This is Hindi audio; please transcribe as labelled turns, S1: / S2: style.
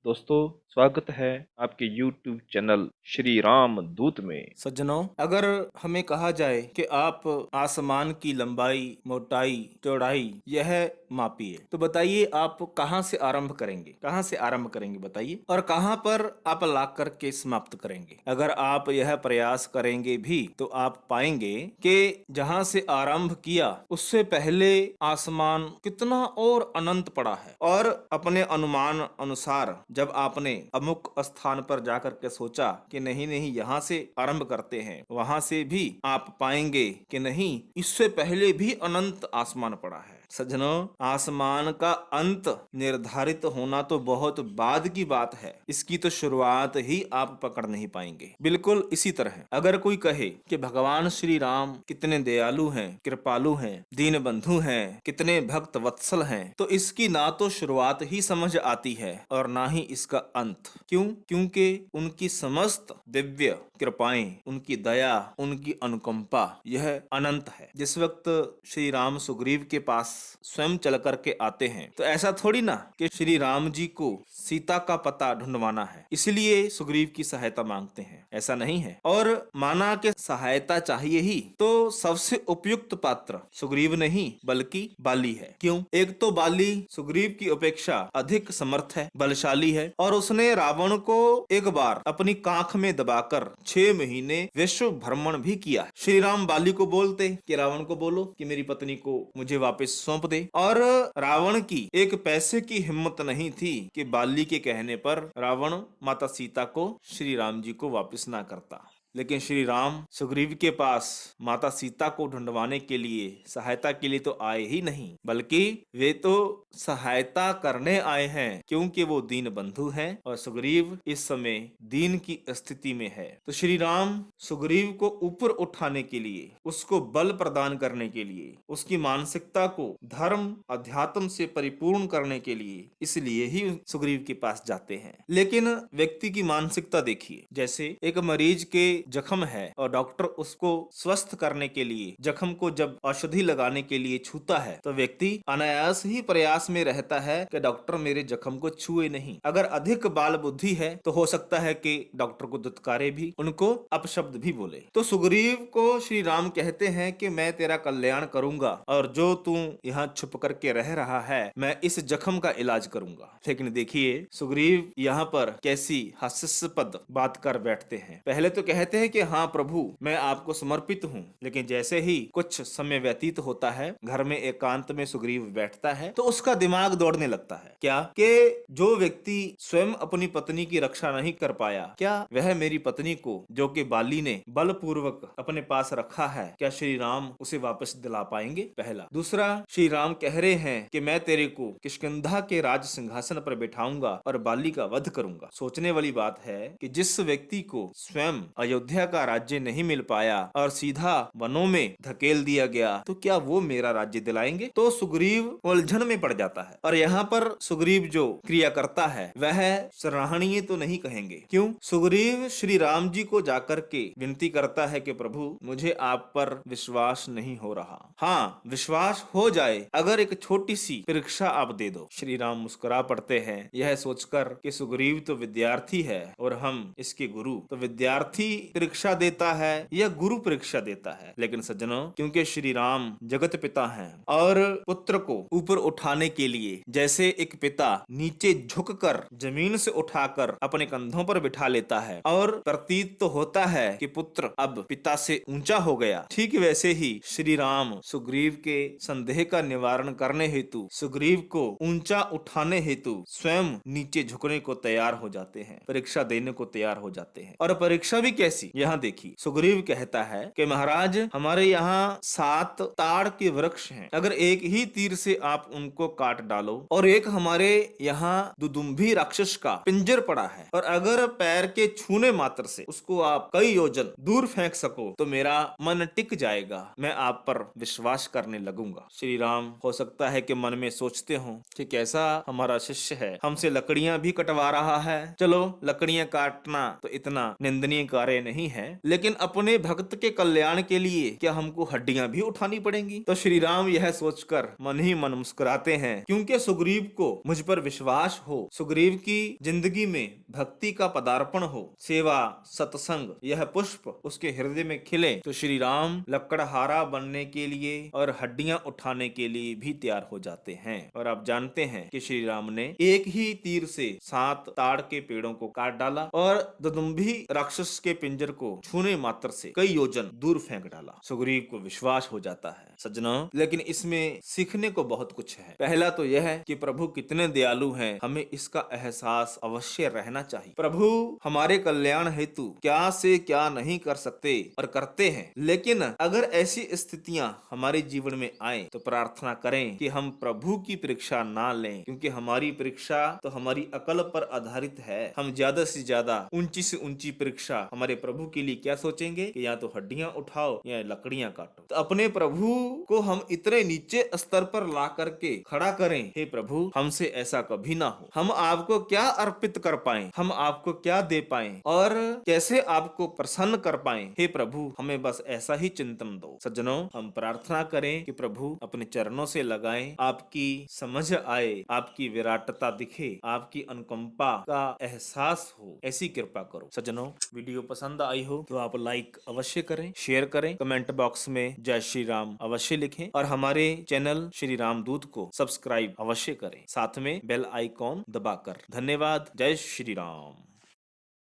S1: दोस्तों, स्वागत है आपके YouTube चैनल श्री राम दूत में।
S2: सज्जनों, अगर हमें कहा जाए कि आप आसमान की लंबाई, मोटाई, चौड़ाई यह मापिए, तो बताइए आप कहां से आरंभ करेंगे? कहां से आरंभ करेंगे बताइए, और कहां पर आप ला करके समाप्त करेंगे? अगर आप यह प्रयास करेंगे भी तो आप पाएंगे कि जहां से आरंभ किया उससे पहले आसमान कितना और अनंत पड़ा है। और अपने अनुमान अनुसार जब आपने अमुक स्थान पर जाकर के सोचा कि नहीं नहीं यहाँ से आरंभ करते हैं, वहां से भी आप पाएंगे कि नहीं, इससे पहले भी अनंत आसमान पड़ा है। सज्जनों, आसमान का अंत निर्धारित होना तो बहुत बाद की बात है, इसकी तो शुरुआत ही आप पकड़ नहीं पाएंगे। बिल्कुल इसी तरह अगर कोई कहे कि भगवान श्री राम कितने दयालु हैं, कृपालु हैं, दीन बंधु हैं, कितने भक्त वत्सल हैं, तो इसकी ना तो शुरुआत ही समझ आती है और ना ही इसका अंत। क्यों? क्योंकि उनकी समस्त दिव्य कृपाएं, उनकी दया, उनकी अनुकंपा यह अनंत है। जिस वक्त श्री राम सुग्रीव के पास स्वयं चल करके आते हैं तो ऐसा थोड़ी ना कि श्री राम जी को सीता का पता ढूंढवाना है इसलिए सुग्रीव की सहायता मांगते हैं, ऐसा नहीं है। और माना कि सहायता चाहिए ही तो सबसे उपयुक्त पात्र सुग्रीव नहीं बल्कि बाली है। क्यों? एक तो बाली सुग्रीव की अपेक्षा अधिक समर्थ है, बलशाली है, और उसने रावण को एक बार अपनी कांख में दबाकर 6 महीने विश्व भ्रमण भी किया। श्री राम बाली को बोलते कि रावण को बोलो कि मेरी पत्नी को मुझे वापस सौंप दे, और रावण की एक पैसे की हिम्मत नहीं थी कि बाली के कहने पर रावण माता सीता को श्री राम जी को वापस ना करता। लेकिन श्री राम सुग्रीव के पास माता सीता को ढूंढवाने के लिए, सहायता के लिए तो आए ही नहीं, बल्कि वे तो सहायता करने आए हैं, क्योंकि वो दीन बंधु हैं और सुग्रीव इस समय दीन की स्थिति में है। तो श्री राम सुग्रीव को ऊपर उठाने के लिए, उसको बल प्रदान करने के लिए, उसकी मानसिकता को धर्म अध्यात्म से परिपूर्ण करने के लिए, इसलिए ही सुग्रीव के पास जाते हैं। लेकिन व्यक्ति की मानसिकता देखिए, जैसे एक मरीज के जख्म है और डॉक्टर उसको स्वस्थ करने के लिए, जख्म को जब औषधि लगाने के लिए छूता है तो व्यक्ति अनायास ही प्रयास में रहता है कि डॉक्टर मेरे जख्म को छुए नहीं। अगर अधिक बाल बुद्धि है तो हो सकता है कि डॉक्टर को दुत्कारे भी, उनको अपशब्द भी बोले। तो सुग्रीव को श्री राम कहते हैं कि मैं तेरा कल्याण करूंगा और जो तू यहाँ छुप करके रह रहा है मैं इस जख्म का इलाज करूंगा। लेकिन देखिए सुग्रीव यहाँ पर कैसी हास्यास्पद बात कर बैठते हैं। पहले तो कहते हैं कि हाँ प्रभु, मैं आपको समर्पित हूँ, लेकिन जैसे ही कुछ समय व्यतीत होता है, घर में एकांत में सुग्रीव बैठता है तो उसका दिमाग दौड़ने लगता है। क्या कि जो व्यक्ति स्वयं अपनी पत्नी की रक्षा नहीं कर पाया, क्या वह मेरी पत्नी को, जो कि बाली ने बलपूर्वक अपने पास रखा है, क्या श्री राम उसे वापस दिला पाएंगे? पहला। दूसरा, श्री राम कह रहे हैं कि मैं तेरे को किष्किंधा के राज सिंहासन पर बैठाऊंगा और बाली का वध करूंगा। सोचने वाली बात है कि जिस व्यक्ति को स्वयं अयोध्या का राज्य नहीं मिल पाया और सीधा वनों में धकेल दिया गया, तो क्या वो मेरा राज्य दिलाएंगे? तो सुग्रीव उलझन में पड़ जाता है। और यहाँ पर सुग्रीव जो क्रिया करता है वह सराहनीय तो नहीं कहेंगे। क्यों? सुग्रीव श्री राम जी को जाकर के विनती करता है कि प्रभु, मुझे आप पर विश्वास नहीं हो रहा। हाँ, विश्वास हो जाए अगर एक छोटी सी परीक्षा आप दे दो। श्री राम मुस्कुरा पड़ते हैं, यह सोचकर कि सुग्रीव तो विद्यार्थी है और हम इसके गुरु। तो विद्यार्थी परीक्षा देता है या गुरु परीक्षा देता है? लेकिन सज्जनों, क्योंकि श्री राम जगत पिता हैं और पुत्र को ऊपर उठाने के लिए जैसे एक पिता नीचे झुककर जमीन से उठाकर अपने कंधों पर बिठा लेता है और प्रतीत तो होता है कि पुत्र अब पिता से ऊंचा हो गया, ठीक वैसे ही श्री राम सुग्रीव के संदेह का निवारण करने हेतु, सुग्रीव को ऊंचा उठाने हेतु स्वयं नीचे झुकने को तैयार हो जाते हैं, परीक्षा देने को तैयार हो जाते हैं। और परीक्षा भी कैसी? यहाँ देखिए, सुग्रीव कहता है कि महाराज, हमारे यहाँ 7 ताड़ के वृक्ष हैं, अगर एक ही तीर से आप उनको काट डालो, और एक हमारे यहाँ दुदुम्भी राक्षस का पिंजर पड़ा है, और अगर पैर के छूने मात्र से उसको आप कई योजन दूर फेंक सको तो मेरा मन टिक जाएगा, मैं आप पर विश्वास करने लगूंगा। श्री राम हो सकता है कि मन में सोचते हो कि कैसा हमारा शिष्य है, हमसे लकड़ियां भी कटवा रहा है, चलो लकड़ियां काटना तो इतना निंदनीय कार्य नहीं है, लेकिन अपने भक्त के कल्याण के लिए क्या हमको हड्डियां भी उठानी पड़ेंगी? तो श्री राम यह सोचकर मन ही मन मुस्कुराते हैं, क्योंकि सुग्रीव को मुझ पर विश्वास हो, सुग्रीव की जिंदगी में भक्ति का पदार्पण हो, सेवा सत्संग यह पुष्प उसके हृदय में खिले, तो श्री राम लकड़हारा बनने के लिए और हड्डियां उठाने के लिए भी तैयार हो जाते हैं। और आप जानते हैं कि श्री राम ने एक ही तीर से 7 ताड़ के पेड़ों को काट डाला और दुदुम्भी राक्षस के पिंजर को छूने मात्र से कई योजन दूर फेंक डाला। सुग्रीव को विश्वास हो जाता है सज्जनों, लेकिन इसमें सीखने को बहुत कुछ है। पहला तो यह है कि प्रभु कितने दयालु हैं, हमें इसका एहसास अवश्य रहना चाहिए। प्रभु हमारे कल्याण हेतु क्या से क्या नहीं कर सकते और करते हैं, लेकिन अगर ऐसी स्थितियां हमारे जीवन में आए तो प्रार्थना करें कि हम प्रभु की परीक्षा ना लें, क्योंकि हमारी परीक्षा तो हमारी अकल पर आधारित है। हम ज्यादा से ज्यादा ऊंची से ऊंची परीक्षा हमारे प्रभु के लिए क्या सोचेंगे कि या तो हड्डियां उठाओ या लकड़ियां काटो। तो अपने प्रभु को हम इतने नीचे स्तर पर ला करके खड़ा करें, हे प्रभु हमसे ऐसा कभी ना हो। हम आपको क्या अर्पित कर पाए, हम आपको क्या दे पाए और कैसे आपको प्रसन्न कर पाए, हे प्रभु हमें बस ऐसा ही चिंतन दो। सज्जनों, हम प्रार्थना करें कि प्रभु अपने चरणों से लगाएं, आपकी समझ आए, आपकी विराटता दिखे, आपकी अनुकंपा का एहसास हो, ऐसी कृपा करो। सज्जनों, वीडियो पसंद आई हो तो आप लाइक अवश्य करें, शेयर करें, कमेंट बॉक्स में जय श्री राम अवश्य लिखें और हमारे चैनल श्री राम दूत को सब्सक्राइब अवश्य करें, साथ में बेल आइकॉन दबाकर। धन्यवाद। जय श्री राम।